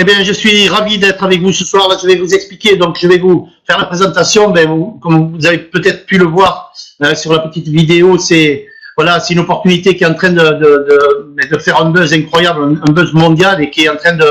Eh bien, je suis ravi d'être avec vous ce soir. Là, je vais vous expliquer. Donc, je vais vous faire la présentation. Comme vous avez peut-être pu le voir sur la petite vidéo, c'est c'est une opportunité qui est en train de faire un buzz incroyable, un buzz mondial, et qui est en train de,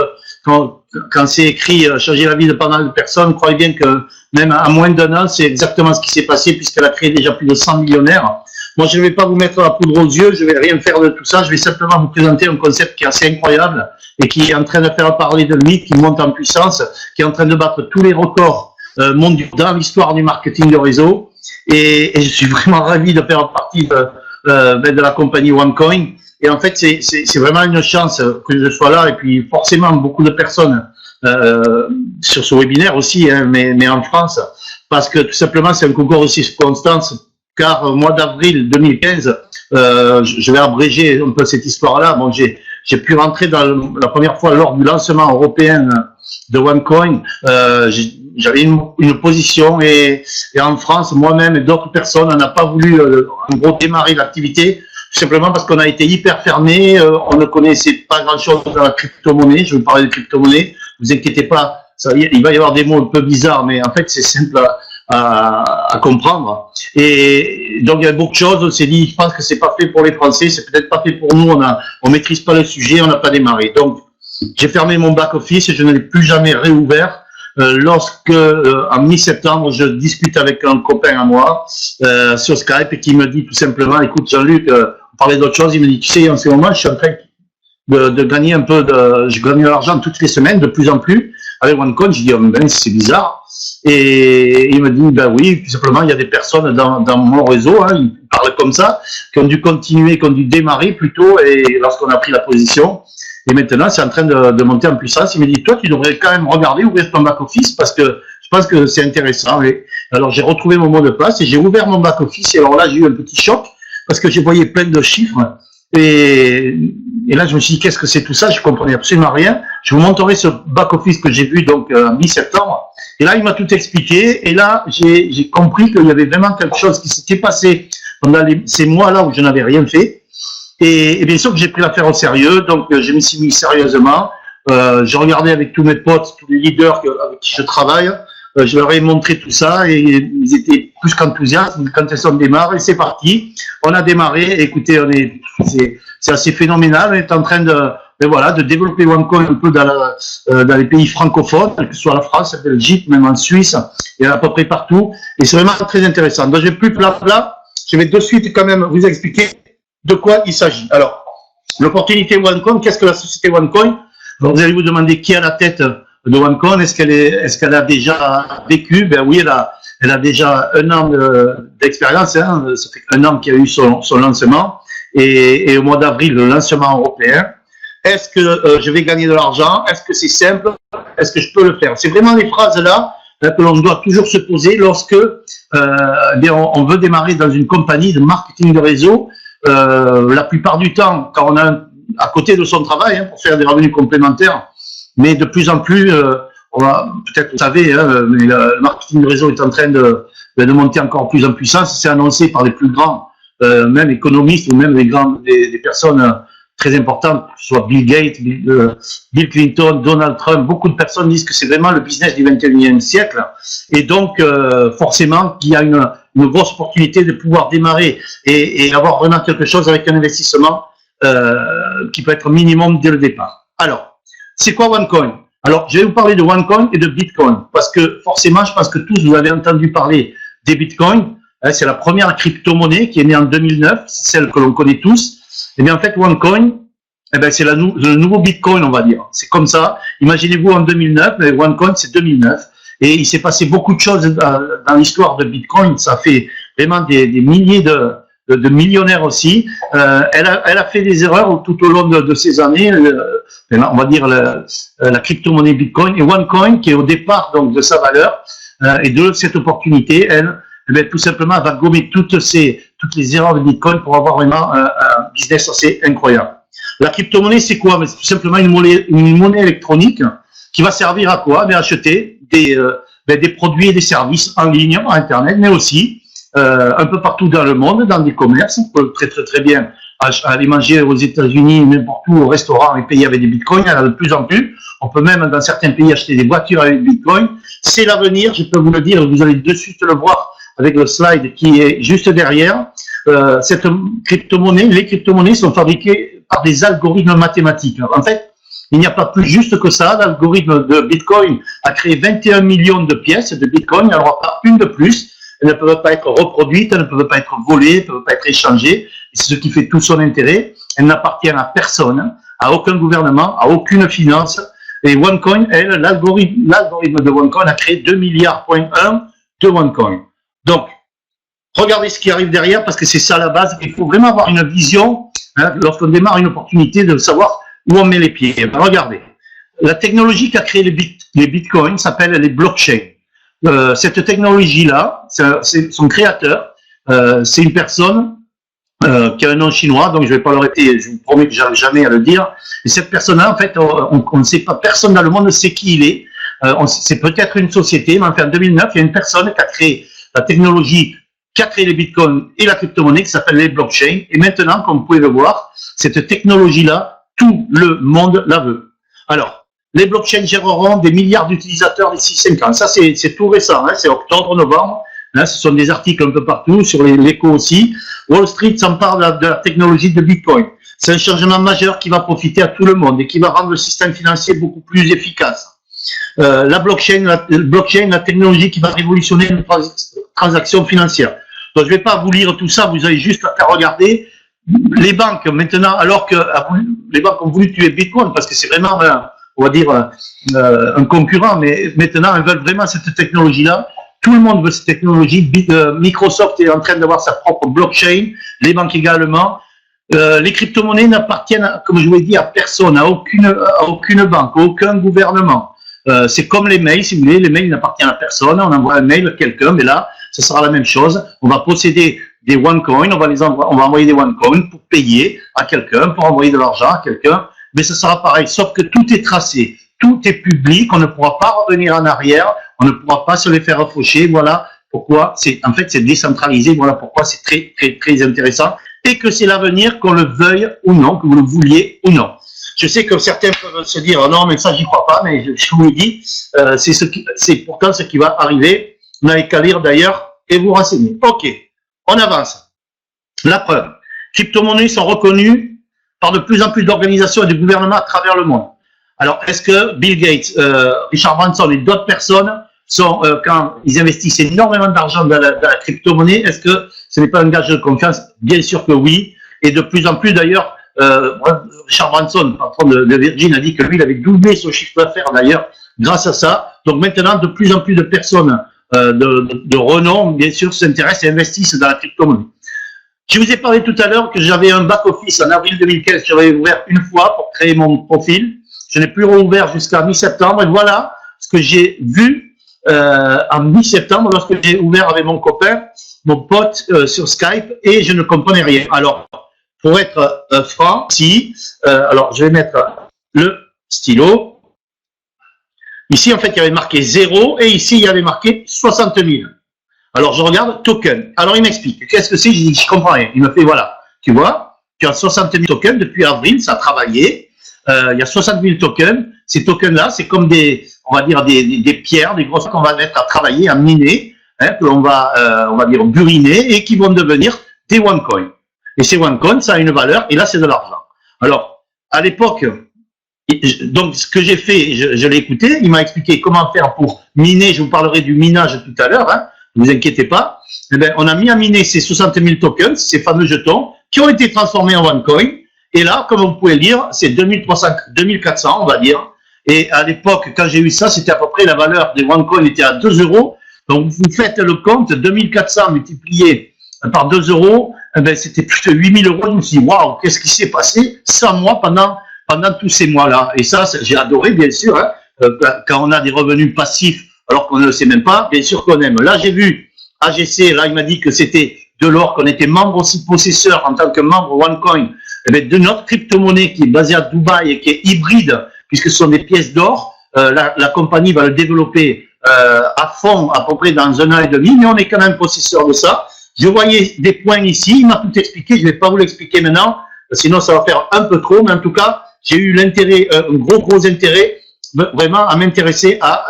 quand c'est écrit changer la vie de pas mal de personnes, croyez bien que même à moins d'un an, c'est exactement ce qui s'est passé, puisqu'elle a créé déjà plus de 100 millionnaires. Moi, je ne vais pas vous mettre la poudre aux yeux, je ne vais rien faire de tout ça, je vais simplement vous présenter un concept qui est assez incroyable et qui est en train de faire parler de lui, qui monte en puissance, qui est en train de battre tous les records mondiaux dans l'histoire du marketing de réseau. Et je suis vraiment ravi de faire partie de la compagnie OneCoin. Et en fait, c'est vraiment une chance que je sois là, et puis forcément beaucoup de personnes sur ce webinaire aussi, hein, mais en France, parce que tout simplement c'est un concours de circonstances. Car au mois d'avril 2015, je vais abréger un peu cette histoire-là. Bon, j'ai pu rentrer dans la première fois lors du lancement européen de OneCoin. J'avais une position, et en France, moi-même et d'autres personnes, on n'a pas voulu en gros démarrer l'activité, tout simplement parce qu'on a été hyper fermé. On ne connaissait pas grand-chose dans la crypto-monnaie. Je vais vous parler de crypto-monnaie. Ne vous inquiétez pas, il va y avoir des mots un peu bizarres, mais en fait c'est simple à comprendre. Et donc il y a beaucoup de choses. On s'est dit, je pense que c'est pas fait pour les Français, c'est peut-être pas fait pour nous. On maîtrise pas le sujet, on n'a pas démarré. Donc j'ai fermé mon back office et je ne l'ai plus jamais réouvert. Lorsque en mi-septembre, je discute avec un copain à moi sur Skype, et qui me dit tout simplement, écoute Jean-Luc, on parlait d'autre chose. Il me dit, tu sais, en ce moment, je suis en train de gagner un peu je gagne de l'argent toutes les semaines, de plus en plus, avec OneCoin. Je dis, oh, ben, c'est bizarre. Et il me dit, ben oui, tout simplement, il y a des personnes dans mon réseau, hein, ils parlent comme ça, qui ont dû continuer, qui ont dû démarrer plutôt, et lorsqu'on a pris la position. Et maintenant, c'est en train de monter en puissance. Il me dit, toi, tu devrais quand même regarder, ouvrir ton back-office, parce que je pense que c'est intéressant. Et alors, j'ai retrouvé mon mot de passe et j'ai ouvert mon back-office. Et alors là, j'ai eu un petit choc, parce que j'ai voyé plein de chiffres. Et là, je me suis dit, qu'est-ce que c'est tout ça? Je comprenais absolument rien. Je vous montrerai ce back-office que j'ai vu donc mi-septembre. Et là, il m'a tout expliqué. Et là, j'ai compris qu'il y avait vraiment quelque chose qui s'était passé pendant ces mois-là où je n'avais rien fait. Et bien sûr que j'ai pris l'affaire au sérieux. Donc, je me suis mis sérieusement. J'ai regardé avec tous mes potes, tous les leaders avec qui je travaille. Je leur ai montré tout ça et ils étaient plus qu'enthousiastes quand ils ont démarré. Et c'est parti. On a démarré. Écoutez, c'est assez phénoménal. On est en train de développer OneCoin un peu dans les pays francophones, que ce soit la France, la Belgique, même en Suisse, et à peu près partout. Et c'est vraiment très intéressant. Donc, je vais plus plat. Je vais de suite quand même vous expliquer de quoi il s'agit. Alors, l'opportunité OneCoin, qu'est-ce que la société OneCoin? Donc, vous allez vous demander qui est à la tête de OneCoin. Est-ce qu'elle a déjà vécu? Ben oui, elle a déjà un an d'expérience. Hein. Ça fait un an qu'il y a eu son lancement. Et au mois d'avril, le lancement européen. Est-ce que je vais gagner de l'argent? Est-ce que c'est simple? Est-ce que je peux le faire? C'est vraiment les phrases-là que l'on doit toujours se poser lorsque on veut démarrer dans une compagnie de marketing de réseau. La plupart du temps, quand on a à côté de son travail, hein, pour faire des revenus complémentaires, mais de plus en plus, peut-être vous savez, hein, mais le marketing de réseau est en train de monter encore plus en puissance. C'est annoncé par les plus grands, même économistes, ou même des personnes très importantes, que ce soit Bill Gates, Bill Clinton, Donald Trump. Beaucoup de personnes disent que c'est vraiment le business du 21e siècle. Et donc, forcément, qu'il y a une grosse opportunité de pouvoir démarrer et avoir vraiment quelque chose avec un investissement qui peut être minimum dès le départ. Alors, c'est quoi OneCoin? Alors, je vais vous parler de OneCoin et de Bitcoin, parce que forcément, je pense que tous vous avez entendu parler des Bitcoins. C'est la première crypto-monnaie qui est née en 2009, c'est celle que l'on connaît tous. Et bien en fait, OneCoin, c'est le nouveau Bitcoin, on va dire. C'est comme ça. Imaginez-vous en 2009, mais OneCoin, c'est 2009. Et il s'est passé beaucoup de choses dans l'histoire de Bitcoin. Ça fait vraiment des milliers de millionnaires aussi. Elle a fait des erreurs tout au long de ces années. On va dire la crypto-monnaie Bitcoin et OneCoin, qui est au départ donc de sa valeur et de cette opportunité, elle tout simplement, elle va gommer toutes les erreurs de Bitcoin pour avoir vraiment un business assez incroyable. La crypto-monnaie, c'est quoi? C'est tout simplement une monnaie électronique qui va servir à quoi? Acheter des produits et des services en ligne, en Internet, mais aussi un peu partout dans le monde, dans des commerces. On peut très bien à aller manger aux États-Unis, n'importe où, au restaurant et payer avec des bitcoins. Il y en a de plus en plus. On peut même, dans certains pays, acheter des voitures avec des bitcoins. C'est l'avenir, je peux vous le dire. Vous allez de suite le voir avec le slide qui est juste derrière. Cette crypto-monnaie, les crypto-monnaies sont fabriquées par des algorithmes mathématiques. En fait, il n'y a pas plus juste que ça. L'algorithme de Bitcoin a créé 21 millions de pièces de Bitcoin. Il n'y en aura pas une de plus. Elles ne peuvent pas être reproduites, elles ne peuvent pas être volées, elles ne peuvent pas être échangées. C'est ce qui fait tout son intérêt. Elles n'appartiennent à personne, à aucun gouvernement, à aucune finance. Et OneCoin, elle, l'algorithme de OneCoin a créé 2 milliards de OneCoin. Donc, regardez ce qui arrive derrière, parce que c'est ça la base. Il faut vraiment avoir une vision, hein, lorsqu'on démarre une opportunité, de savoir où on met les pieds. Ben, regardez, la technologie qui a créé les bitcoins s'appelle les blockchains. Cette technologie-là, son créateur, c'est une personne qui a un nom chinois, donc je ne vais pas le répéter, je vous promets que j'arrive jamais à le dire. Et cette personne-là, en fait, on ne sait pas, personne dans le monde ne sait qui il est. C'est peut-être une société, mais enfin, en 2009, il y a une personne qui a créé la technologie, qui a créé les bitcoins et la crypto-monnaie, qui s'appelle les blockchains. Et maintenant, comme vous pouvez le voir, cette technologie-là, tout le monde la veut. Alors, les blockchains géreront des milliards d'utilisateurs d'ici 5 ans. Ça, c'est tout récent, hein, c'est octobre, novembre. Hein, ce sont des articles un peu partout, sur l'écho aussi. Wall Street s'empare de la technologie de Bitcoin. C'est un changement majeur qui va profiter à tout le monde et qui va rendre le système financier beaucoup plus efficace. La blockchain, la technologie qui va révolutionner les transactions financières. Donc, je ne vais pas vous lire tout ça, vous avez juste à faire regarder. Les banques, maintenant, alors que les banques ont voulu tuer Bitcoin, parce que c'est vraiment, on va dire, un concurrent, mais maintenant, elles veulent vraiment cette technologie-là. Tout le monde veut cette technologie. Microsoft est en train d'avoir sa propre blockchain, les banques également. Les crypto-monnaies n'appartiennent, comme je vous l'ai dit, à personne, à aucune banque, à aucun gouvernement. C'est comme les mails, si vous voulez, les mails n'appartiennent à personne. On envoie un mail à quelqu'un, mais là, ce sera la même chose. On va posséder des OneCoin, on va envoyer des OneCoin pour payer à quelqu'un, pour envoyer de l'argent à quelqu'un, mais ce sera pareil, sauf que tout est tracé, tout est public, on ne pourra pas revenir en arrière, on ne pourra pas se les faire faucher, voilà pourquoi, en fait c'est décentralisé, voilà pourquoi c'est très, très, très intéressant, et que c'est l'avenir, qu'on le veuille ou non, que vous le vouliez ou non. Je sais que certains peuvent se dire, oh non, mais ça j'y crois pas, mais je vous le dis, c'est pourtant ce qui va arriver, vous n'avez qu'à lire d'ailleurs, et vous renseigner. Ok. On avance. La preuve. Crypto-monnaies sont reconnues par de plus en plus d'organisations et de gouvernements à travers le monde. Alors, est-ce que Bill Gates, Richard Branson et d'autres personnes sont, quand ils investissent énormément d'argent dans la crypto-monnaie, est-ce que ce n'est pas un gage de confiance? Bien sûr que oui. Et de plus en plus, d'ailleurs, Richard Branson, patron de Virgin, a dit que lui, il avait doublé son chiffre d'affaires, d'ailleurs, grâce à ça. Donc maintenant, de plus en plus de personnes de renom, bien sûr, s'intéressent et investissent dans la crypto-monnaie. Je vous ai parlé tout à l'heure que j'avais un back-office en avril 2015, j'avais ouvert une fois pour créer mon profil. Je n'ai plus rouvert jusqu'à mi-septembre. Et voilà ce que j'ai vu en mi-septembre lorsque j'ai ouvert avec mon copain, mon pote sur Skype, et je ne comprenais rien. Alors, pour être franc, alors je vais mettre le stylo. Ici, en fait, il y avait marqué 0 et ici, il y avait marqué 60 000. Alors, je regarde token. Alors, il m'explique. Qu'est-ce que c'est? Je dis, je comprends rien. Il me fait, voilà. Tu vois, tu as 60 000 tokens depuis avril, ça a travaillé. Il y a 60 000 tokens. Ces tokens-là, c'est comme on va dire, des pierres, des grosses qu'on va mettre à travailler, à miner, hein, que l'on va, on va dire, buriner et qui vont devenir des OneCoin. Et ces OneCoin, ça a une valeur et là, c'est de l'argent. Alors, à l'époque, donc, ce que j'ai fait, je l'ai écouté, il m'a expliqué comment faire pour miner, je vous parlerai du minage tout à l'heure, hein, ne vous inquiétez pas. Eh bien, on a mis à miner ces 60 000 tokens, ces fameux jetons, qui ont été transformés en OneCoin, et là, comme vous pouvez lire, c'est 2400, on va dire, et à l'époque, quand j'ai eu ça, c'était à peu près la valeur des OneCoin était à 2 €, donc vous faites le compte, 2400 multiplié par 2 €, eh bien, c'était plus de 8 000 €, je me suis dit, waouh, qu'est-ce qui s'est passé 100 mois pendant tous ces mois-là. Et ça, j'ai adoré, bien sûr, hein, quand on a des revenus passifs, alors qu'on ne le sait même pas, bien sûr qu'on aime. Là, j'ai vu AGC, là, il m'a dit que c'était de l'or, qu'on était membre aussi possesseur en tant que membre OneCoin, eh bien, de notre crypto-monnaie qui est basée à Dubaï et qui est hybride, puisque ce sont des pièces d'or. La compagnie va le développer à fond, à peu près dans 1 an et demi, mais on est quand même possesseur de ça. Je voyais des points ici, il m'a tout expliqué, je ne vais pas vous l'expliquer maintenant. sinon ça va faire un peu trop, mais en tout cas, j'ai eu l'intérêt, un gros intérêt, vraiment à m'intéresser à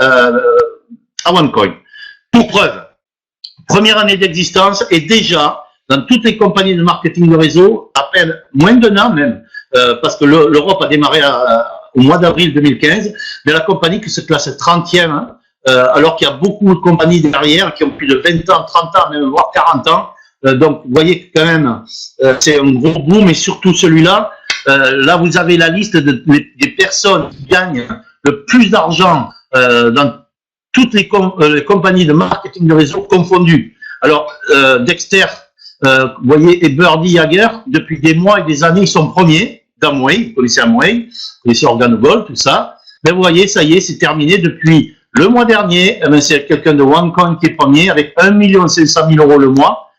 OneCoin. Pour preuve, première année d'existence et déjà, dans toutes les compagnies de marketing de réseau, à peine moins d'un an même, parce que l'Europe a démarré au mois d'avril 2015, mais la compagnie qui se classe 30e, hein, alors qu'il y a beaucoup de compagnies derrière qui ont plus de 20 ans, 30 ans, même voire 40 ans. Donc, vous voyez quand même, c'est un gros boom, et surtout celui-là, là, vous avez la liste des personnes qui gagnent le plus d'argent dans toutes les compagnies de marketing de réseau confondues. Alors, Dexter, vous voyez, et Birdie Jagger, depuis des mois et des années, ils sont premiers d'Amway. Vous connaissez Amway, vous connaissez Organogold, tout ça. Mais vous voyez, ça y est, c'est terminé depuis le mois dernier. C'est quelqu'un de OneCoin qui est premier avec 1 500 000 € le mois.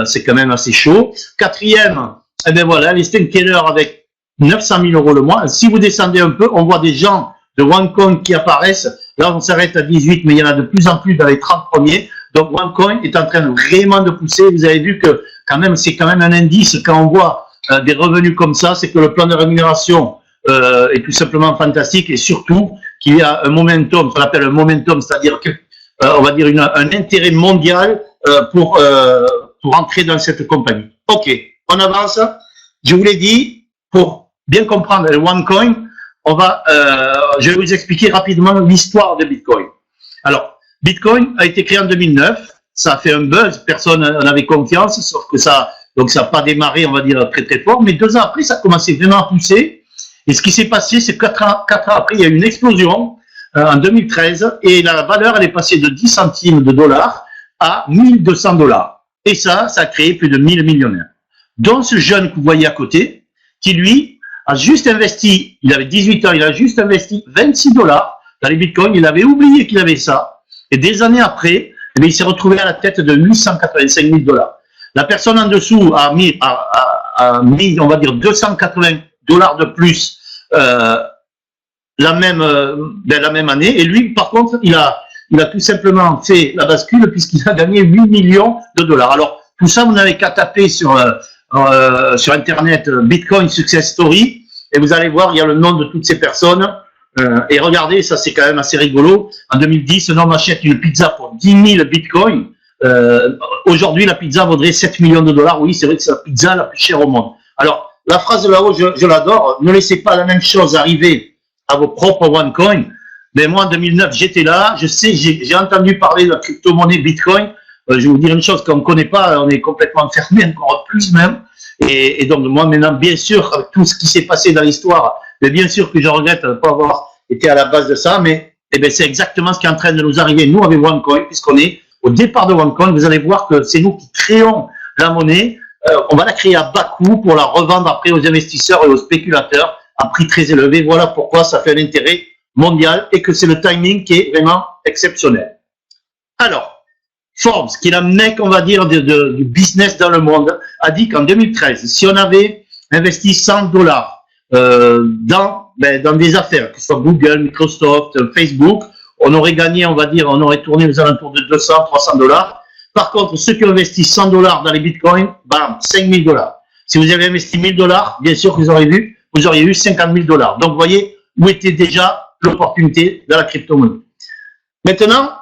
C'est quand même assez chaud. Quatrième, eh bien voilà, les Keller avec 900 000 € le mois. Si vous descendez un peu, on voit des gens de OneCoin qui apparaissent. Là, on s'arrête à 18, mais il y en a de plus en plus dans les 30 premiers. Donc, OneCoin est en train vraiment de pousser. Vous avez vu que quand même, c'est quand même un indice quand on voit des revenus comme ça, c'est que le plan de rémunération est tout simplement fantastique, et surtout qu'il y a un momentum, qu'on appelle un momentum, c'est-à-dire que on va dire un intérêt mondial pour entrer dans cette compagnie. Ok, on avance. Je vous l'ai dit, pour bien comprendre le OneCoin, je vais vous expliquer rapidement l'histoire de Bitcoin. Alors, Bitcoin a été créé en 2009, ça a fait un buzz, personne n'en avait confiance, sauf que ça n'a pas démarré, on va dire, très fort, mais 2 ans après, ça a commencé vraiment à pousser, et ce qui s'est passé, c'est que 4 ans après, il y a eu une explosion, en 2013, et la valeur, elle est passée de 10 centimes de dollars à 1200 $. Et ça a créé plus de 1000 millionnaires. Dont ce jeune que vous voyez à côté, qui lui, a juste investi, il avait 18 ans, il a juste investi 26 $ dans les bitcoins, il avait oublié qu'il avait ça, et des années après, eh bien, il s'est retrouvé à la tête de 885 000 $. La personne en dessous a mis, on va dire, 280 $ de plus la même année, et lui, par contre, il a tout simplement fait la bascule puisqu'il a gagné 8 millions de $. Alors, tout ça, vous n'avez qu'à taper sur Internet Bitcoin Success Story, et vous allez voir, il y a le nom de toutes ces personnes. Et regardez, ça c'est quand même assez rigolo. En 2010, un homme achète une pizza pour 10 000 bitcoins. Aujourd'hui, la pizza vaudrait 7 millions de $. Oui, c'est vrai que c'est la pizza la plus chère au monde. Alors, la phrase de là-haut, je l'adore. Ne laissez pas la même chose arriver à vos propres OneCoin. Mais moi, en 2009, j'étais là. Je sais, j'ai entendu parler de la crypto-monnaie Bitcoin. Je vais vous dire une chose qu'on ne connaît pas. On est complètement fermé, encore plus même. Et donc, moi, maintenant, bien sûr, avec tout ce qui s'est passé dans l'histoire, mais bien sûr que je regrette de ne pas avoir été à la base de ça, mais eh bien, c'est exactement ce qui est en train de nous arriver, nous, avec OneCoin, puisqu'on est au départ de OneCoin. Vous allez voir que c'est nous qui créons la monnaie. On va la créer à bas coût pour la revendre après aux investisseurs et aux spéculateurs à prix très élevé. Voilà pourquoi ça fait un intérêt mondial et que c'est le timing qui est vraiment exceptionnel. Alors, Forbes, qui est la mec, on va dire, du business dans le monde, a dit qu'en 2013, si on avait investi 100 $ dans des affaires, que ce soit Google, Microsoft, Facebook, on aurait gagné, on va dire, on aurait tourné aux alentours de 200, 300 $. Par contre, ceux qui ont investi 100 $ dans les bitcoins, bam, 5 000 $. Si vous avez investi 1 000 $, bien sûr que vous auriez eu 50 000 $. Donc, vous voyez où était déjà l'opportunité dans la crypto-monnaie. Maintenant,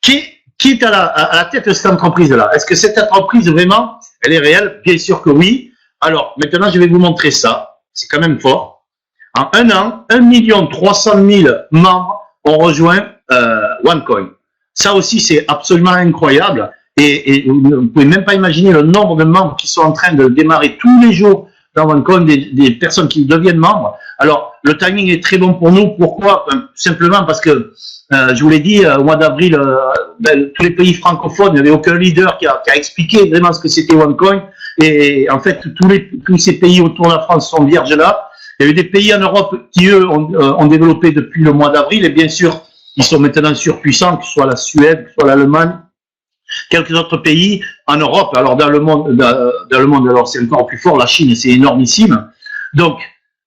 qui est à la tête de cette entreprise-là? Est-ce que cette entreprise, vraiment, elle est réelle? Bien sûr que oui. Alors, maintenant, je vais vous montrer ça. C'est quand même fort. En un an, 1 300 000 membres ont rejoint OneCoin. Ça aussi, c'est absolument incroyable. Et vous ne pouvez même pas imaginer le nombre de membres qui sont en train de démarrer tous les jours dans OneCoin, des personnes qui deviennent membres. Alors, le timing est très bon pour nous. Pourquoi? Simplement parce que, je vous l'ai dit, au mois d'avril, tous les pays francophones, il n'y avait aucun leader qui a expliqué vraiment ce que c'était OneCoin. Et en fait, tous ces pays autour de la France sont vierges là. Il y a eu des pays en Europe qui, eux, ont développé depuis le mois d'avril. Et bien sûr, ils sont maintenant surpuissants, que ce soit la Suède, que ce soit l'Allemagne, quelques autres pays en Europe. Alors, dans le monde, alors c'est encore plus fort. La Chine, c'est énormissime. Donc,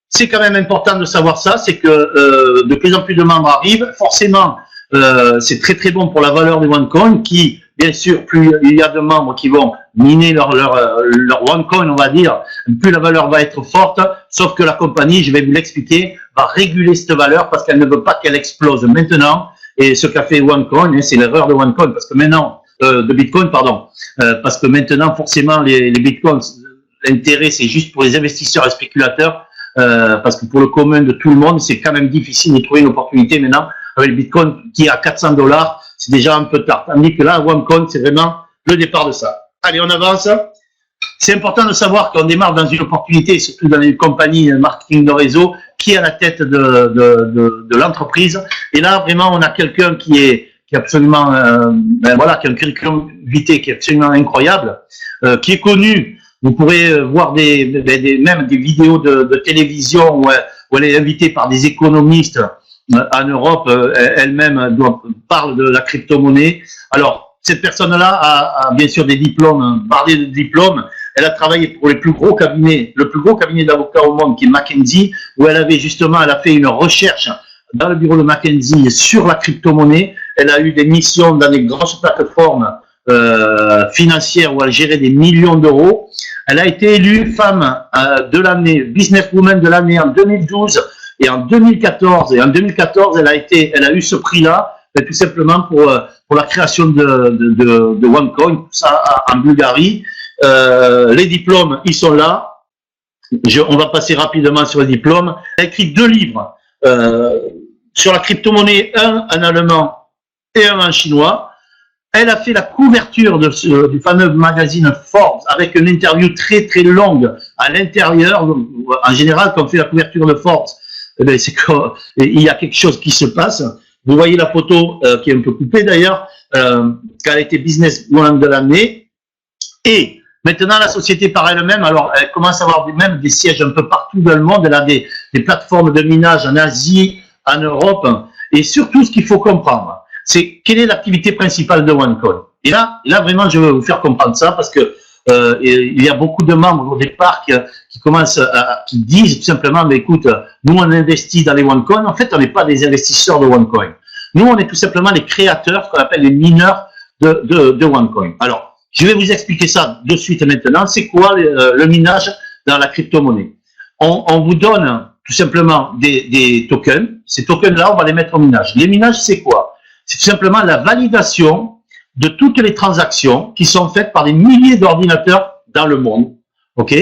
c'est quand même important de savoir ça, c'est que de plus en plus de membres arrivent. Forcément, c'est très très bon pour la valeur des OneCoin qui, bien sûr, plus il y a de membres qui vont miner leur OneCoin, on va dire, plus la valeur va être forte, sauf que la compagnie, je vais vous l'expliquer, va réguler cette valeur parce qu'elle ne veut pas qu'elle explose maintenant. Et ce qu'a fait OneCoin, hein, c'est l'erreur de OneCoin, parce que maintenant, de Bitcoin, pardon, parce que maintenant, forcément, les Bitcoins, l'intérêt, c'est juste pour les investisseurs et spéculateurs, parce que pour le commun de tout le monde, c'est quand même difficile de trouver une opportunité maintenant avec le Bitcoin qui est à 400 $, c'est déjà un peu tard. Tandis que là, OneCoin, c'est vraiment le départ de ça. Allez, on avance. C'est important de savoir qu'on démarre dans une opportunité, surtout dans les compagnies marketing de réseau, qui est à la tête de l'entreprise. Et là, vraiment, on a quelqu'un qui est absolument, voilà, qui a un curriculum vitae qui est absolument incroyable, qui est connu. Vous pourrez voir même des vidéos de télévision où elle est invitée par des économistes en Europe. Elle-même parle de la crypto-monnaie. Alors, cette personne-là a bien sûr des diplômes. Parler de diplômes, elle a travaillé pour le plus gros cabinet d'avocats au monde, qui est McKinsey, où elle a fait une recherche dans le bureau de McKinsey sur la crypto-monnaie. Elle a eu des missions dans des grosses plateformes financière où elle gérait des millions d'euros. Elle a été élue femme de l'année, businesswoman de l'année en 2012 et en 2014. Et en 2014, elle a eu ce prix-là, tout simplement pour la création de OneCoin, tout ça en Bulgarie. Les diplômes, ils sont là. On va passer rapidement sur les diplômes. Elle a écrit 2 livres sur la crypto-monnaie, un en allemand et un en chinois. Elle a fait la couverture du fameux magazine Forbes avec une interview très très longue à l'intérieur. En général, quand on fait la couverture de Forbes, c'est qu'il y a quelque chose qui se passe. Vous voyez la photo qui est un peu coupée d'ailleurs, qu'elle a été businesswoman de l'année. Et maintenant, la société par elle-même, alors elle commence à avoir même des sièges un peu partout dans le monde. Elle a des plateformes de minage en Asie, en Europe. Et surtout, ce qu'il faut comprendre, c'est quelle est l'activité principale de OneCoin. Et là, vraiment, je veux vous faire comprendre ça parce que il y a beaucoup de membres au départ qui disent tout simplement, mais écoute, nous on investit dans les OneCoin. En fait, on n'est pas des investisseurs de OneCoin. Nous, on est tout simplement les créateurs, ce qu'on appelle les mineurs de OneCoin. Alors, je vais vous expliquer ça de suite et maintenant. C'est quoi le minage dans la crypto-monnaie? On vous donne tout simplement des tokens. Ces tokens-là, on va les mettre au minage. Les minages, c'est quoi? C'est tout simplement la validation de toutes les transactions qui sont faites par des milliers d'ordinateurs dans le monde. OK?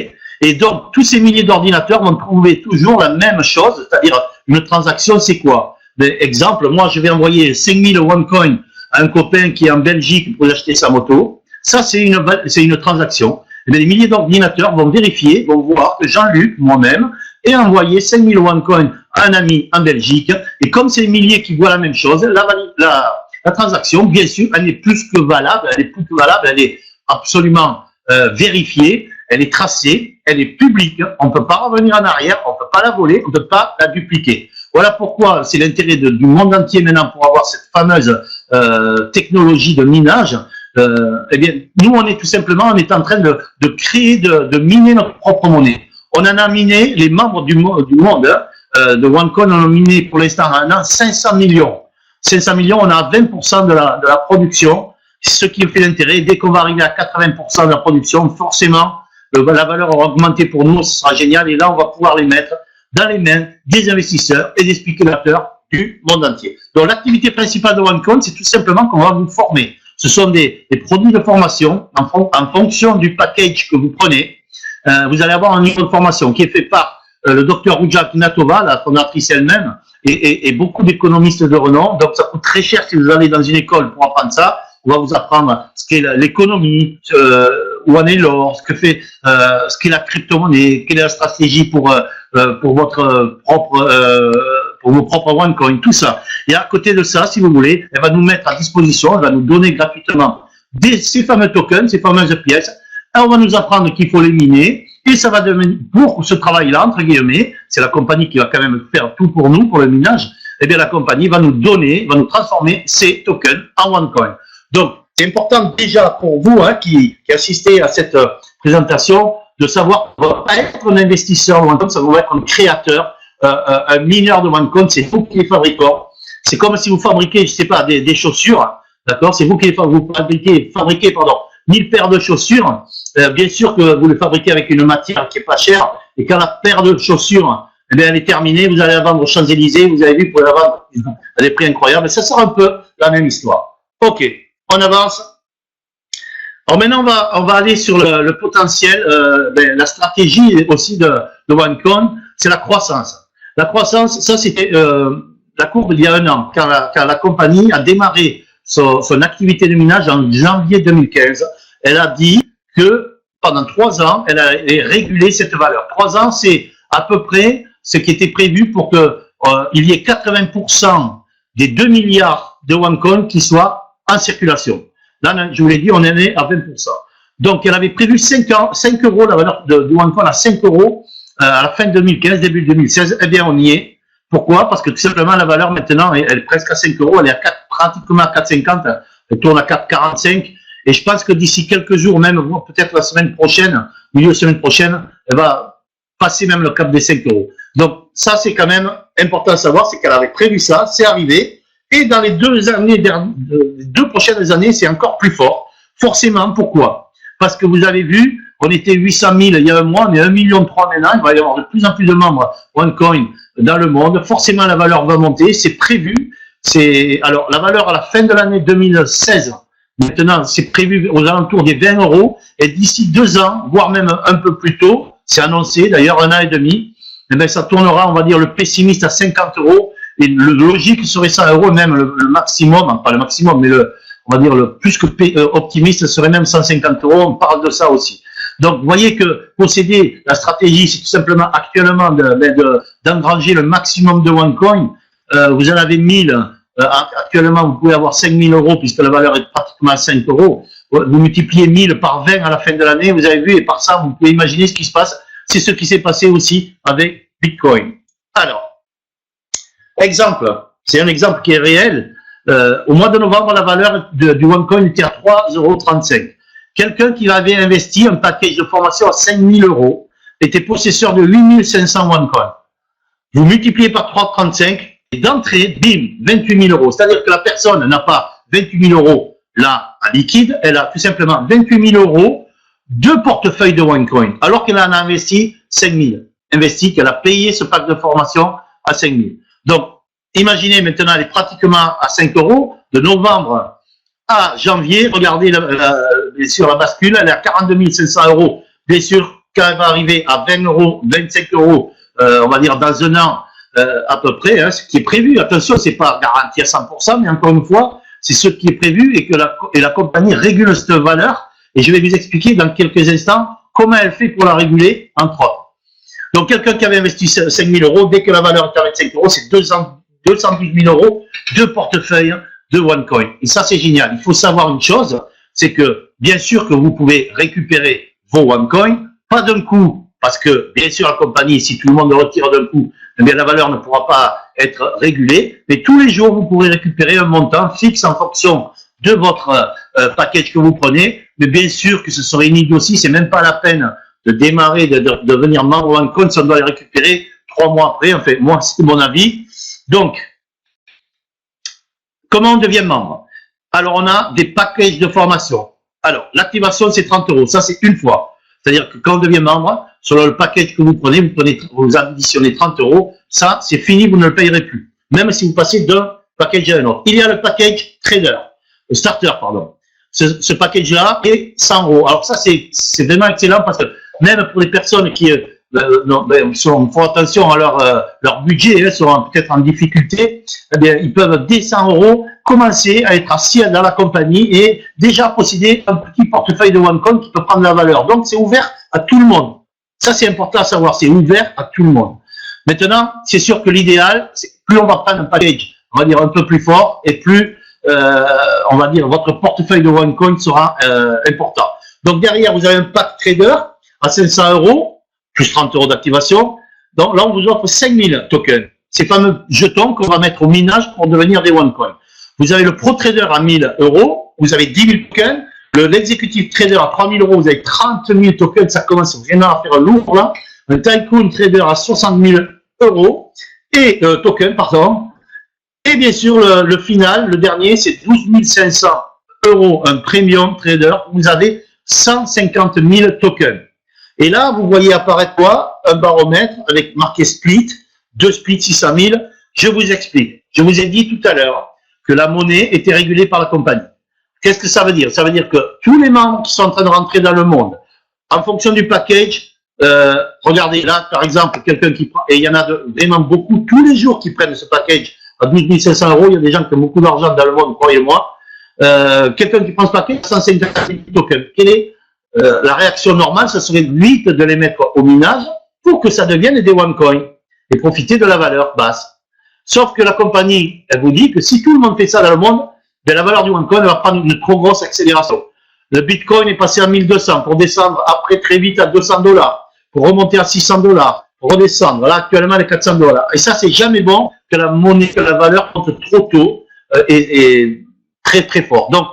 Et donc, tous ces milliers d'ordinateurs vont trouver toujours la même chose, c'est-à-dire une transaction, c'est quoi? Exemple, moi, je vais envoyer 5000 OneCoin à un copain qui est en Belgique pour acheter sa moto. Ça, c'est une transaction. Et bien, les milliers d'ordinateurs vont vérifier, vont voir que Jean-Luc, moi-même, ait envoyé 5000 OneCoin à un ami en Belgique. Et comme c'est les milliers qui voient la même chose, la transaction, bien sûr, elle est plus que valable, elle est absolument vérifiée, elle est tracée, elle est publique, on ne peut pas revenir en arrière, on ne peut pas la voler, on ne peut pas la dupliquer. Voilà pourquoi c'est l'intérêt du monde entier maintenant pour avoir cette fameuse technologie de minage. Eh bien, nous, on est tout simplement, on est en train de créer, de miner notre propre monnaie. On en a miné, les membres du monde de OneCoin, on a miné pour l'instant un an 500 millions. 500 millions, on a 20% de la production, ce qui fait l'intérêt. Dès qu'on va arriver à 80% de la production, forcément, la valeur va augmenter pour nous, ce sera génial. Et là, on va pouvoir les mettre dans les mains des investisseurs et des spéculateurs du monde entier. Donc, l'activité principale de OneCoin, c'est tout simplement qu'on va vous former. Ce sont des produits de formation en fonction du package que vous prenez. Vous allez avoir un niveau de formation qui est fait par le docteur Ruja Kinatova, la fondatrice elle-même, et beaucoup d'économistes de renom. Donc, ça coûte très cher si vous allez dans une école pour apprendre ça. On va vous apprendre ce qu'est l'économie, où en est l'or, ce qu'est la crypto-monnaie, quelle est la stratégie pour votre pour vos propres OneCoin, tout ça. Et à côté de ça, si vous voulez, elle va nous mettre à disposition, elle va nous donner gratuitement ces fameux tokens, ces fameuses pièces. On va nous apprendre qu'il faut les miner. Et ça va devenir, pour ce travail-là, entre guillemets, c'est la compagnie qui va quand même faire tout pour nous, pour le minage, eh bien la compagnie va nous donner, va nous transformer ces tokens en OneCoin. Donc, c'est important déjà pour vous qui assistez à cette présentation de savoir qu'on ne va pas être un investisseur de OneCoin, ça va être un créateur, un mineur de OneCoin, c'est vous qui les fabriquez. C'est comme si vous fabriquez, je ne sais pas, des chaussures. d'accord? C'est vous qui vous fabriquez, pardon, 1000 paires de chaussures. Bien sûr que vous le fabriquez avec une matière qui est pas chère, et quand la paire de chaussures, eh bien, elle est terminée, vous allez la vendre aux Champs-Élysées, vous avez vu, pour la vendre à des prix incroyables. Ça sera un peu la même histoire. Ok, on avance. Alors maintenant, on va aller sur le potentiel, la stratégie aussi de OneCoin, c'est la croissance. La croissance, ça c'était la courbe il y a un an, quand la compagnie a démarré son activité de minage en janvier 2015. Elle a dit que pendant 3 ans, elle allait réguler cette valeur. 3 ans, c'est à peu près ce qui était prévu pour que il y ait 80% des 2 milliards de OneCoin qui soient en circulation. Là, je vous l'ai dit, on en est à 20%. Donc, elle avait prévu 5 euros, la valeur de OneCoin à 5 euros à la fin 2015, début 2016. Eh bien, on y est. Pourquoi? Parce que tout simplement, la valeur maintenant, elle est presque à 5 euros. Elle est à pratiquement à 4,50. Elle tourne à 4,45. Et je pense que d'ici quelques jours, même peut-être la semaine prochaine, milieu de semaine prochaine, elle va passer même le cap des 5 euros. Donc, ça, c'est quand même important à savoir, c'est qu'elle avait prévu ça, c'est arrivé. Et dans les 2 prochaines années, c'est encore plus fort. Forcément, pourquoi? Parce que vous avez vu, on était 800 000 il y a un mois, on est 1,3 million maintenant, il va y avoir de plus en plus de membres OneCoin dans le monde. Forcément, la valeur va monter, c'est prévu. Alors, la valeur à la fin de l'année 2016, maintenant, c'est prévu aux alentours des 20 euros. Et d'ici 2 ans, voire même un peu plus tôt, c'est annoncé, d'ailleurs, 1 an et demi, eh bien, ça tournera, on va dire, le pessimiste à 50 euros. Et le logique serait 100 euros, même le maximum, pas le maximum, mais on va dire le plus que optimiste serait même 150 euros. On parle de ça aussi. Donc, vous voyez que posséder la stratégie, c'est tout simplement actuellement d'engranger le maximum de OneCoin. Vous en avez 1000. Actuellement, vous pouvez avoir 5000 euros puisque la valeur est pratiquement à 5 euros. Vous multipliez 1000 par 20 à la fin de l'année, vous avez vu, et par ça, vous pouvez imaginer ce qui se passe. C'est ce qui s'est passé aussi avec Bitcoin. Alors, exemple, c'est un exemple qui est réel. Au mois de novembre, la valeur du OneCoin était à 3,35 euros. Quelqu'un qui avait investi un package de formation à 5000 euros était possesseur de 8500 OneCoin. Vous multipliez par 3,35 et d'entrée, bim, 28 000 euros. C'est-à-dire que la personne n'a pas 28 000 euros là en liquide, elle a tout simplement 28 000 euros de portefeuille de OneCoin, alors qu'elle en a investi 5 000. Investi, qu'elle a payé ce pack de formation à 5 000. Donc, imaginez maintenant, elle est pratiquement à 5 euros, de novembre à janvier. Regardez bien sûr la bascule, elle est à 42 500 euros. Bien sûr, quand elle va arriver à 20 euros, 25 euros, on va dire dans un an à peu près, hein, ce qui est prévu. Attention, c'est pas garanti à 100%, mais encore une fois, c'est ce qui est prévu et que la compagnie régule cette valeur. Et je vais vous expliquer dans quelques instants comment elle fait pour la réguler, entre autres. Donc, quelqu'un qui avait investi 5 000 euros, dès que la valeur est à 25 euros, c'est 218 000 euros de portefeuille de OneCoin. Et ça, c'est génial. Il faut savoir une chose, c'est que, bien sûr que vous pouvez récupérer vos OneCoin, pas d'un coup, parce que, bien sûr, la compagnie, si tout le monde le retire d'un coup, eh bien, la valeur ne pourra pas être régulée, mais tous les jours, vous pourrez récupérer un montant fixe en fonction de votre package que vous prenez, mais bien sûr que ce serait inédit aussi, c'est même pas la peine de démarrer, de devenir membre OneCoin, si on doit les récupérer 3 mois après, enfin, moi, c'est mon avis. Donc, comment on devient membre? Alors, on a des packages de formation. Alors, l'activation, c'est 30 euros. Ça, c'est une fois. C'est-à-dire que quand on devient membre, sur le package que vous prenez, vous additionnez 30 euros. Ça, c'est fini, vous ne le payerez plus. Même si vous passez d'un package à un autre. Il y a le package trader, le starter, pardon. Ce package-là est 100 euros. Alors ça, c'est vraiment excellent parce que même pour les personnes qui font attention à leur budget, sont peut-être en difficulté, eh bien, ils peuvent, dès 100 euros, commencer à être assis dans la compagnie et déjà posséder un petit portefeuille de OneCoin qui peut prendre la valeur. Donc, c'est ouvert à tout le monde. Ça, c'est important à savoir, c'est ouvert à tout le monde. Maintenant, c'est sûr que l'idéal, c'est plus on va prendre un package, on va dire un peu plus fort, et plus, on va dire, votre portefeuille de OneCoin sera important. Donc, derrière, vous avez un pack trader à 500 euros, plus 30 euros d'activation. Donc, là, on vous offre 5000 tokens. Ces fameux jetons qu'on va mettre au minage pour devenir des OneCoin. Vous avez le Pro Trader à 1000 euros, vous avez 10 000 tokens. L'Executive Trader à 3000 euros, vous avez 30 000 tokens. Ça commence vraiment à faire lourd, là. Un Tycoon Trader à 60 000 euros. Et tokens, pardon. Et bien sûr, le final, le dernier, c'est 12 500 euros, un premium trader. Vous avez 150 000 tokens. Et là, vous voyez apparaître quoi? Un baromètre avec marqué split, 2 splits 600 000. Je vous explique. Je vous ai dit tout à l'heure que la monnaie était régulée par la compagnie. Qu'est-ce que ça veut dire? Ça veut dire que tous les membres qui sont en train de rentrer dans le monde, en fonction du package, regardez là, par exemple, quelqu'un qui prend, et il y en a vraiment beaucoup tous les jours qui prennent ce package à 12 500 euros. Il y a des gens qui ont beaucoup d'argent dans le monde, croyez-moi. Quelqu'un qui prend ce package, 150 000 tokens. Quelle est la réaction normale? Ça serait vite de les mettre au minage pour que ça devienne des OneCoin et profiter de la valeur basse. Sauf que la compagnie, elle vous dit que si tout le monde fait ça dans le monde, ben la valeur du OneCoin va prendre une trop grosse accélération. Le Bitcoin est passé à 1200 pour descendre après très vite à 200 $, pour remonter à 600 $, pour redescendre. Là, actuellement, les 400 $. Et ça, c'est jamais bon que la monnaie, que la valeur monte trop tôt et très, très fort. Donc,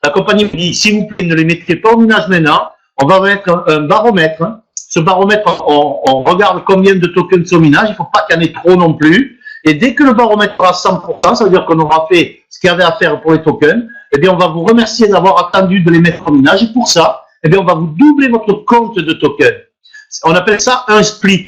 la compagnie me dit, s'il vous plaît, ne les mettez pas au minage maintenant. On va mettre un baromètre. Ce baromètre, on regarde combien de tokens sont au minage. Il ne faut pas qu'il y en ait trop non plus. Et dès que le baromètre sera à 100%, ça veut dire qu'on aura fait ce qu'il y avait à faire pour les tokens, eh bien, on va vous remercier d'avoir attendu de les mettre au minage. Et pour ça, eh bien, on va vous doubler votre compte de tokens. On appelle ça un split.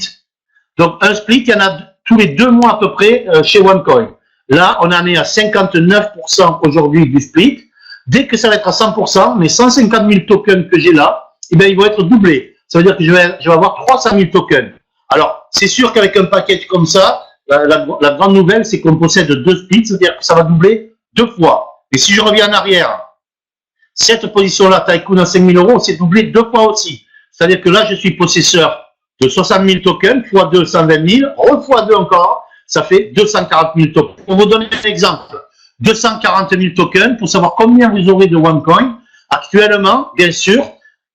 Donc, un split, il y en a tous les 2 mois à peu près chez OneCoin. Là, on en est à 59% aujourd'hui du split. Dès que ça va être à 100%, mes 150 000 tokens que j'ai là, eh bien, ils vont être doublés. Ça veut dire que je vais avoir 300 000 tokens. Alors, c'est sûr qu'avec un package comme ça, la grande nouvelle, c'est qu'on possède 2 splits, c'est-à-dire que ça va doubler 2 fois. Et si je reviens en arrière, cette position-là, Tycoon à 5 000 euros, c'est doublé 2 fois aussi. C'est-à-dire que là, je suis possesseur de 60 000 tokens, fois 2, 120 000, fois 2 encore, ça fait 240 000 tokens. Pour vous donner un exemple, 240 000 tokens, pour savoir combien vous aurez de OneCoin. Actuellement, bien sûr,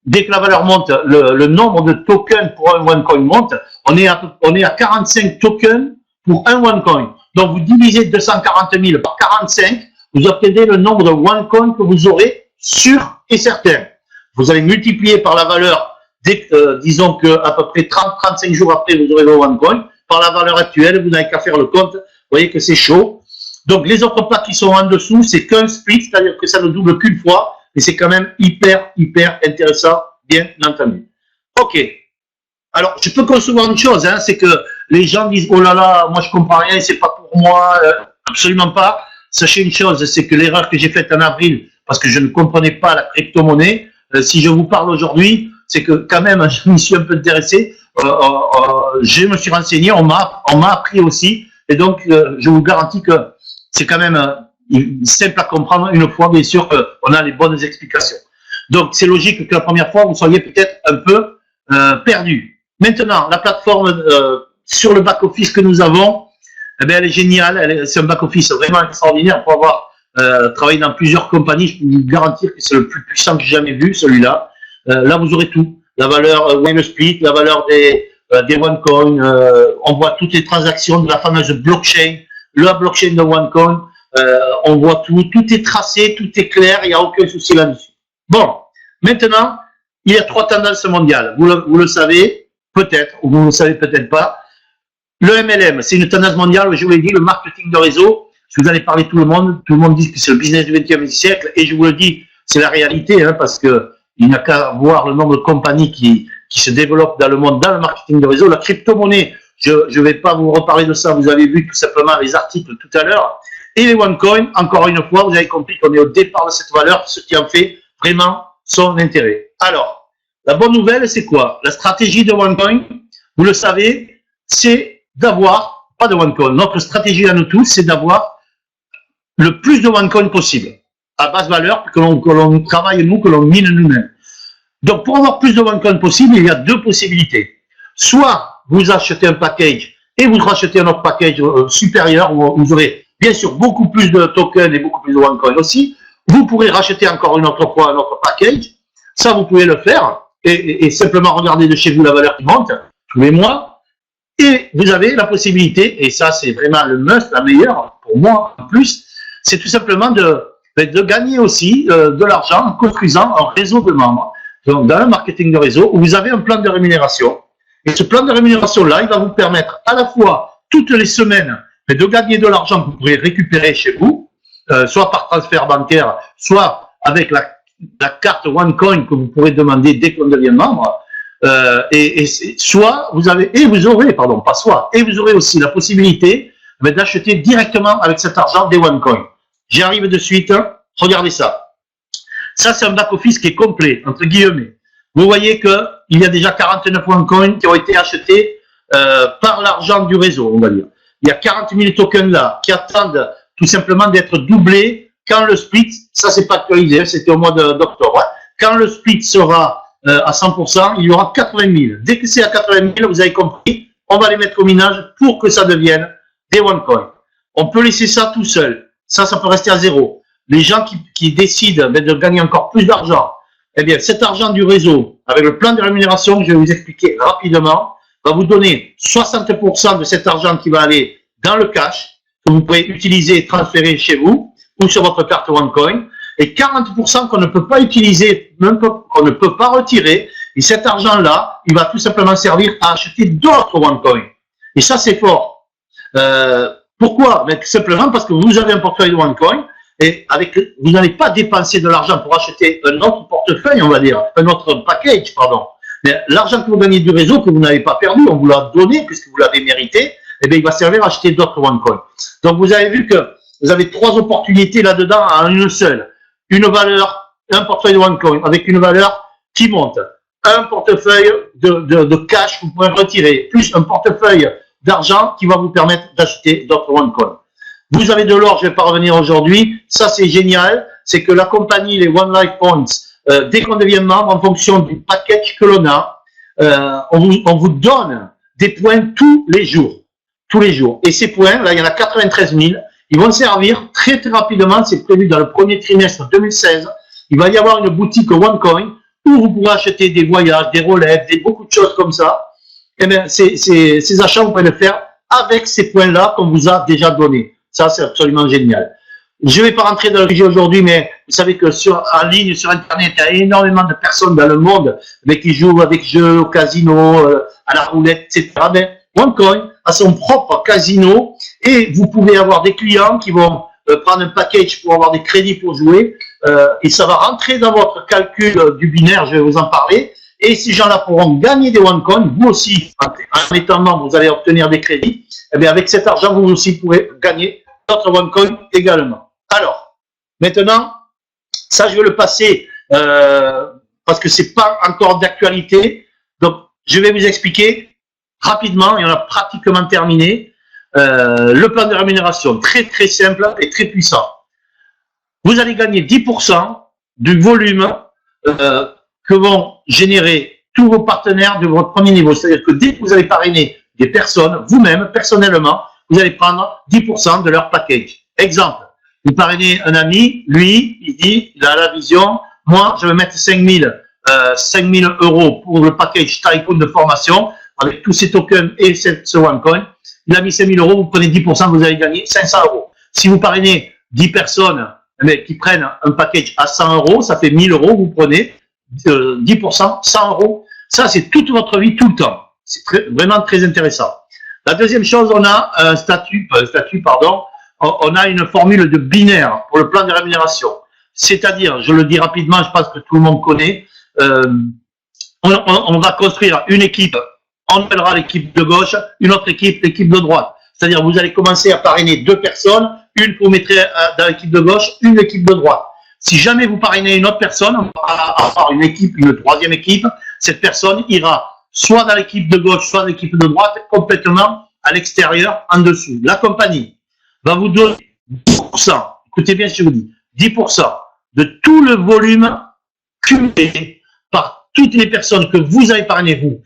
dès que la valeur monte, le nombre de tokens pour un OneCoin monte, on est à 45 tokens pour un OneCoin. Donc, vous divisez 240 000 par 45, vous obtenez le nombre de OneCoin que vous aurez sûr et certain. Vous allez multiplier par la valeur, disons qu'à peu près 30-35 jours après, vous aurez le OneCoin. Par la valeur actuelle, vous n'avez qu'à faire le compte. Vous voyez que c'est chaud. Donc, les autres plaques qui sont en dessous, c'est qu'un split, c'est-à-dire que ça ne double qu'une fois, mais c'est quand même hyper intéressant, bien entendu. Ok. Alors, je peux concevoir une chose, hein, c'est que les gens disent, oh là là, moi je comprends rien, c'est pas pour moi, absolument pas. Sachez une chose, c'est que l'erreur que j'ai faite en avril, parce que je ne comprenais pas la crypto-monnaie, si je vous parle aujourd'hui, c'est que quand même, je m'y suis un peu intéressé, je me suis renseigné, on m'a appris aussi, et donc je vous garantis que c'est quand même simple à comprendre une fois, bien sûr, qu'on a les bonnes explications. Donc, c'est logique que la première fois, vous soyez peut-être un peu perdu. Maintenant, la plateforme sur le back-office que nous avons, eh bien, elle est géniale. C'est un back-office vraiment extraordinaire pour avoir travaillé dans plusieurs compagnies. Je peux vous garantir que c'est le plus puissant que j'ai jamais vu, celui-là. Là, vous aurez tout. La valeur Whale Split, la valeur des OneCoin. On voit toutes les transactions de la fameuse blockchain, la blockchain de OneCoin. On voit tout. Tout est tracé, tout est clair. Il n'y a aucun souci là-dessus. Bon, maintenant, il y a 3 tendances mondiales. Vous le savez, peut-être, ou vous ne le savez peut-être pas. Le MLM, c'est une tendance mondiale, je vous l'ai dit, le marketing de réseau. Si vous allez parler tout le monde dit que c'est le business du XXe siècle, et je vous le dis, c'est la réalité, hein, parce que il n'y a qu'à voir le nombre de compagnies qui se développent dans le monde, dans le marketing de réseau. La crypto-monnaie, je ne vais pas vous reparler de ça, vous avez vu tout simplement les articles tout à l'heure. Et les OneCoin, encore une fois, vous avez compris qu'on est au départ de cette valeur, ce qui en fait vraiment son intérêt. Alors, la bonne nouvelle, c'est quoi? La stratégie de OneCoin, vous le savez, c'est d'avoir, pas de OneCoin, notre stratégie à nous tous, c'est d'avoir le plus de OneCoin possible, à basse valeur, que l'on travaille nous, que l'on mine nous-mêmes. Donc, pour avoir plus de OneCoin possible, il y a 2 possibilités. Soit vous achetez un package et vous rachetez un autre package supérieur, où vous aurez bien sûr beaucoup plus de tokens et beaucoup plus de OneCoin aussi. Vous pourrez racheter encore une autre fois un autre package. Ça, vous pouvez le faire et simplement regarder de chez vous la valeur qui monte tous les mois. Et vous avez la possibilité, et ça c'est vraiment le must, la meilleure pour moi en plus, c'est tout simplement de gagner aussi de l'argent en construisant un réseau de membres. Donc dans le marketing de réseau, où vous avez un plan de rémunération. Et ce plan de rémunération-là, il va vous permettre à la fois toutes les semaines mais de gagner de l'argent que vous pourrez récupérer chez vous, soit par transfert bancaire, soit avec la carte OneCoin que vous pourrez demander dès qu'on devient membre, soit vous avez, et vous aurez, pardon, pas soit, et vous aurez aussi la possibilité d'acheter directement avec cet argent des OneCoin. J'y arrive de suite, regardez ça. Ça, c'est un back-office qui est complet, entre guillemets. Vous voyez qu'il y a déjà 49 OneCoin qui ont été achetés par l'argent du réseau, on va dire. Il y a 40 000 tokens là qui attendent tout simplement d'être doublés quand le split, ça c'est pas actualisé, c'était au mois d'octobre, hein. Quand le split sera à 100%, il y aura 80 000. Dès que c'est à 80 000, vous avez compris, on va les mettre au minage pour que ça devienne des OneCoin. On peut laisser ça tout seul. Ça peut rester à zéro. Les gens qui décident de gagner encore plus d'argent, eh bien, cet argent du réseau, avec le plan de rémunération que je vais vous expliquer rapidement, va vous donner 60% de cet argent qui va aller dans le cash, que vous pourrez utiliser et transférer chez vous, ou sur votre carte OneCoin, et 40% qu'on ne peut pas utiliser, même qu'on ne peut pas retirer, et cet argent-là, il va tout simplement servir à acheter d'autres OneCoin. Et ça, c'est fort. Pourquoi? Ben, tout simplement parce que vous avez un portefeuille de OneCoin, et vous n'allez pas dépenser de l'argent pour acheter un autre portefeuille, on va dire, un autre package, pardon. Mais l'argent que vous gagnez du réseau, que vous n'avez pas perdu, on vous l'a donné puisque vous l'avez mérité, eh bien, il va servir à acheter d'autres OneCoin. Donc, vous avez vu que vous avez 3 opportunités là-dedans en une seule. Une valeur, un portefeuille de OneCoin avec une valeur qui monte. Un portefeuille de cash que vous pouvez retirer, plus un portefeuille d'argent qui va vous permettre d'acheter d'autres OneCoin. Vous avez de l'or, je ne vais pas revenir aujourd'hui. Ça, c'est génial. C'est que la compagnie, les One Life Points, dès qu'on devient membre, en fonction du package que l'on a, on vous donne des points tous les jours. Tous les jours. Et ces points, là, il y en a 93 000. Ils vont servir très, très rapidement. C'est prévu dans le premier trimestre 2016. Il va y avoir une boutique OneCoin où vous pourrez acheter des voyages, des Rolex, beaucoup de choses comme ça. Et bien, ces achats, vous pouvez le faire avec ces points-là qu'on vous a déjà donnés. Ça, c'est absolument génial. Je ne vais pas rentrer dans le sujet aujourd'hui, mais vous savez que en ligne, sur Internet, il y a énormément de personnes dans le monde qui jouent avec jeux, au casino, à la roulette, etc. Mais OneCoin a son propre casino et vous pouvez avoir des clients qui vont prendre un package pour avoir des crédits pour jouer et ça va rentrer dans votre calcul du binaire, je vais vous en parler. Et ces gens-là pourront gagner des OneCoin. Vous aussi, en étant membre, vous allez obtenir des crédits. Et bien, avec cet argent, vous aussi pourrez gagner d'autres OneCoin également. Alors, maintenant, ça, je vais le passer parce que c'est pas encore d'actualité. Donc, je vais vous expliquer rapidement, et on a pratiquement terminé, le plan de rémunération. Très, très simple et très puissant. Vous allez gagner 10% du volume que vont générer tous vos partenaires de votre premier niveau. C'est-à-dire que dès que vous allez parrainer des personnes, vous-même, personnellement, vous allez prendre 10% de leur package. Exemple, vous parrainez un ami, lui, il dit, il a la vision, moi, je vais mettre 5 000 € pour le package Tycoon de formation, avec tous ces tokens et ce OneCoin. Il a mis 5 000 €, vous prenez 10%, vous allez gagner 500 €. Si vous parrainez 10 personnes mais qui prennent un package à 100 €, ça fait 1 000 €, vous prenez 10%, 100 €. Ça, c'est toute votre vie, tout le temps. C'est vraiment très intéressant. La deuxième chose, on a un on a une formule de binaire pour le plan de rémunération. C'est-à-dire, je le dis rapidement, je pense que tout le monde connaît, on va construire une équipe, on appellera l'équipe de gauche, une autre équipe, l'équipe de droite. C'est-à-dire, vous allez commencer à parrainer 2 personnes, une que vous mettrez dans l'équipe de gauche, une équipe de droite. Si jamais vous parrainez une autre personne, on va avoir une équipe, une troisième équipe, cette personne ira soit dans l'équipe de gauche, soit dans l'équipe de droite, complètement à l'extérieur, en dessous. La compagnie va vous donner 10%, écoutez bien ce que je vous dis, 10% de tout le volume cumulé par toutes les personnes que vous avez parrainé, vous,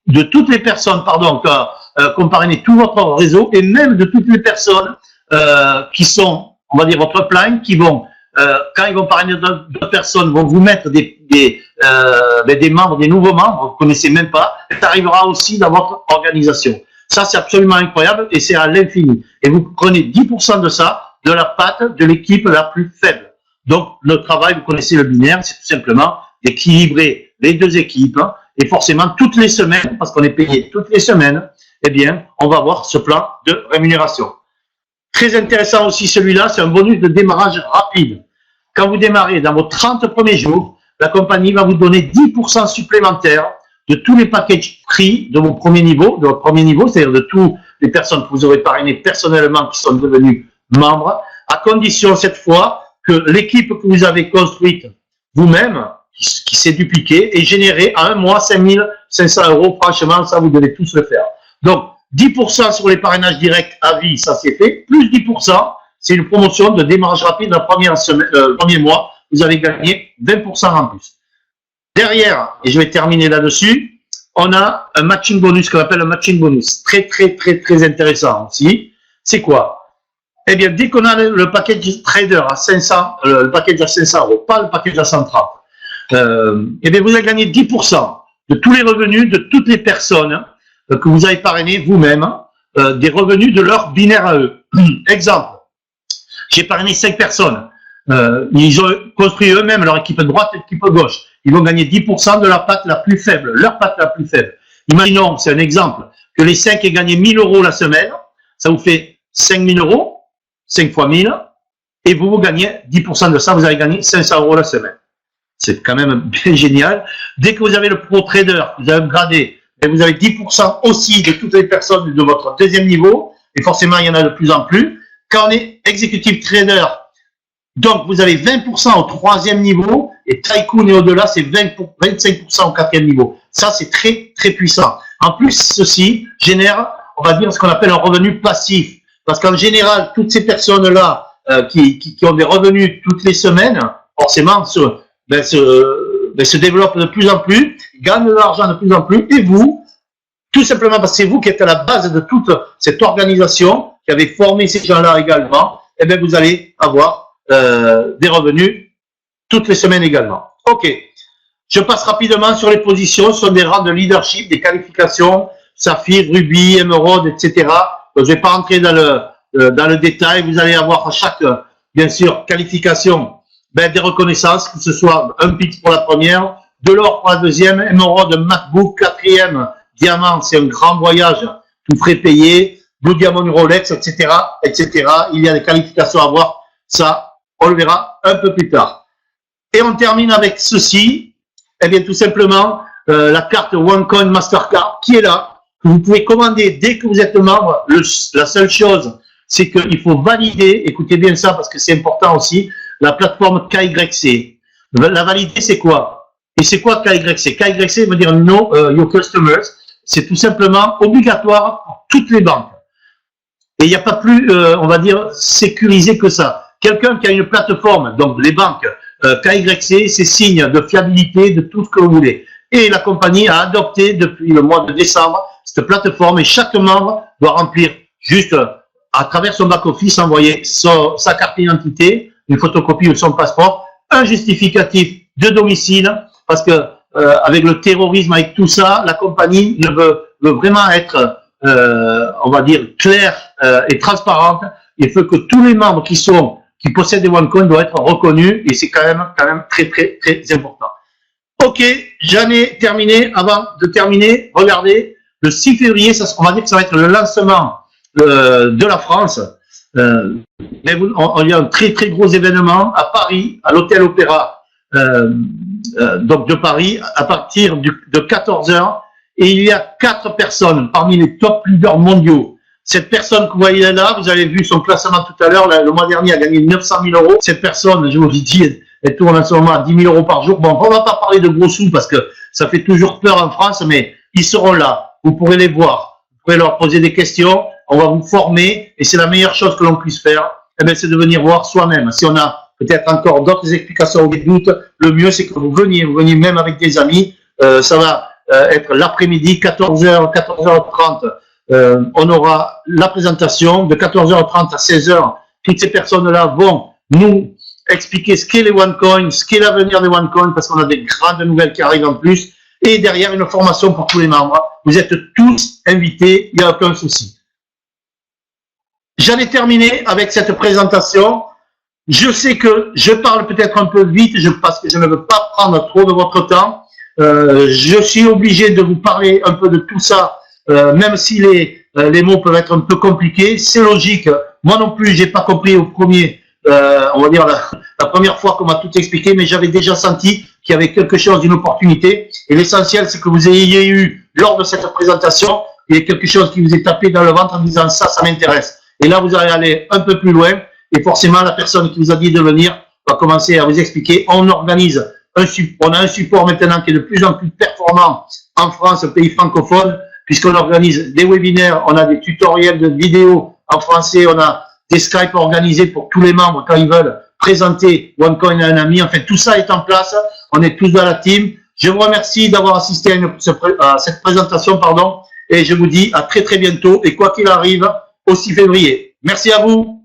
de toutes les personnes, pardon, qu'on parrainé tout votre réseau, et même de toutes les personnes qui sont, on va dire, votre plan, qui vont, quand ils vont parrainer d'autres personnes, vont vous mettre des membres, des nouveaux membres, vous ne connaissez même pas, ça arrivera aussi dans votre organisation. Ça, c'est absolument incroyable et c'est à l'infini. Et vous prenez 10% de ça, de la patte de l'équipe la plus faible. Donc, le travail, vous connaissez le binaire, c'est tout simplement d'équilibrer les deux équipes Et forcément, toutes les semaines, parce qu'on est payé toutes les semaines, eh bien, on va avoir ce plan de rémunération. Très intéressant aussi celui-là, c'est un bonus de démarrage rapide. Quand vous démarrez dans vos 30 premiers jours, la compagnie va vous donner 10% supplémentaires de tous les packages prix de votre premier niveau, c'est-à-dire de toutes les personnes que vous aurez parrainées personnellement qui sont devenues membres, à condition cette fois que l'équipe que vous avez construite vous-même, qui s'est dupliquée, et générée à un mois 5 500 €. Franchement, ça, vous devez tous le faire. Donc, 10% sur les parrainages directs à vie, ça c'est fait, plus 10%, c'est une promotion de démarrage rapide la première semaine, premier mois, vous allez gagner 20% en plus. Derrière, et je vais terminer là-dessus, on a un matching bonus qu'on appelle un matching bonus. Très, très, très, très intéressant aussi. C'est quoi? Eh bien, dès qu'on a le package trader à 500, le package à 500 €, pas le package à 130, eh bien, vous allez gagner 10% de tous les revenus de toutes les personnes que vous avez parrainées vous-même, des revenus de leur binaire à eux. Exemple, j'ai parrainé 5 personnes. Ils ont construit eux-mêmes leur équipe droite et l'équipe gauche. Ils vont gagner 10% de la patte la plus faible, leur patte la plus faible. Imaginons, c'est un exemple, que les 5 aient gagné 1000 € la semaine, ça vous fait 5000 €, 5 fois 1000, et vous gagnez 10% de ça, vous allez gagner 500 € la semaine. C'est quand même bien génial. Dès que vous avez le pro trader, vous avez upgradé, et vous avez 10% aussi de toutes les personnes de votre deuxième niveau, et forcément il y en a de plus en plus. Quand on est executive trader, donc vous avez 20% au troisième niveau, et tycoon et au-delà, c'est 25% au quatrième niveau. Ça, c'est très, très puissant. En plus, ceci génère, on va dire, ce qu'on appelle un revenu passif. Parce qu'en général, toutes ces personnes-là qui ont des revenus toutes les semaines, forcément, se développent de plus en plus, gagnent de l'argent de plus en plus, et vous, tout simplement parce que c'est vous qui êtes à la base de toute cette organisation, qui avez formé ces gens-là également, eh bien, vous allez avoir des revenus toutes les semaines également. Ok, je passe rapidement sur les positions, ce sont des rangs de leadership, des qualifications, saphir, rubis, émeraude, etc. Donc, je ne vais pas rentrer dans le détail, vous allez avoir à chaque, bien sûr, qualification, des reconnaissances, que ce soit un pitch pour la première, de l'or pour la deuxième, émeraude, MacBook, quatrième, diamant, c'est un grand voyage, tout frais payé, Blue Diamond, Rolex, etc., etc. Il y a des qualifications à voir, ça, on le verra un peu plus tard. Et on termine avec ceci, eh bien tout simplement la carte OneCoin Mastercard qui est là, que vous pouvez commander dès que vous êtes membre. La seule chose, c'est qu'il faut valider, écoutez bien ça parce que c'est important aussi, la plateforme KYC. La valider, c'est quoi? Et c'est quoi KYC? KYC veut dire Know Your Customers. C'est tout simplement obligatoire pour toutes les banques. Et il n'y a pas plus, on va dire, sécurisé que ça. Quelqu'un qui a une plateforme, donc les banques, KYC, c'est signe de fiabilité de tout ce que vous voulez. Et la compagnie a adopté depuis le mois de décembre cette plateforme et chaque membre doit remplir juste à travers son back-office, envoyer sa carte d'identité, une photocopie de son passeport, un justificatif de domicile, parce que avec le terrorisme, avec tout ça, la compagnie veut vraiment être, on va dire, claire et transparente. Il faut que tous les membres qui possèdent des OneCoin doivent être reconnus et c'est quand même très, très, très important. Ok, j'en ai terminé. Avant de terminer, regardez, le 6 février, on va dire que ça va être le lancement de la France. Mais il y a un très, très gros événement à Paris, à l'Hôtel Opéra, donc de Paris, à partir de 14 h. Et il y a 4 personnes parmi les top leaders mondiaux. Cette personne que vous voyez là, vous avez vu son classement tout à l'heure, le mois dernier, a gagné 900 000 €. Cette personne, je vous l'ai dit, elle tourne en ce moment à 10 000 € par jour. Bon, on ne va pas parler de gros sous parce que ça fait toujours peur en France, mais ils seront là. Vous pourrez les voir. Vous pourrez leur poser des questions. On va vous former et c'est la meilleure chose que l'on puisse faire. Eh bien, c'est de venir voir soi-même. Si on a peut-être encore d'autres explications ou des doutes, le mieux, c'est que vous veniez même avec des amis. Ça va être l'après-midi, 14 h, 14h30. On aura la présentation de 14h30 à 16h. Toutes ces personnes-là vont nous expliquer ce qu'est les OneCoin, ce qu'est l'avenir des OneCoin, parce qu'on a des grandes nouvelles qui arrivent en plus. Et derrière, une formation pour tous les membres. Vous êtes tous invités, il n'y a aucun souci. J'en ai terminé avec cette présentation. Je sais que je parle peut-être un peu vite parce que je ne veux pas prendre trop de votre temps. Je suis obligé de vous parler un peu de tout ça, même si les mots peuvent être un peu compliqués. C'est logique. Moi non plus, j'ai pas compris au premier, on va dire la première fois qu'on m'a tout expliqué, mais j'avais déjà senti qu'il y avait quelque chose d'une opportunité. Et l'essentiel, c'est que vous ayez eu, lors de cette présentation, il y a quelque chose qui vous est tapé dans le ventre en disant ça m'intéresse. Et là, vous allez aller un peu plus loin. Et forcément, la personne qui vous a dit de venir va commencer à vous expliquer. On organise on a un support maintenant qui est de plus en plus performant en France, pays francophone, puisqu'on organise des webinaires, on a des tutoriels de vidéos en français, on a des Skype organisés pour tous les membres quand ils veulent présenter OneCoin à un ami. En fait, tout ça est en place. On est tous dans la team. Je vous remercie d'avoir assisté à cette présentation, pardon, et je vous dis à très très bientôt. Et quoi qu'il arrive, au 6 février. Merci à vous.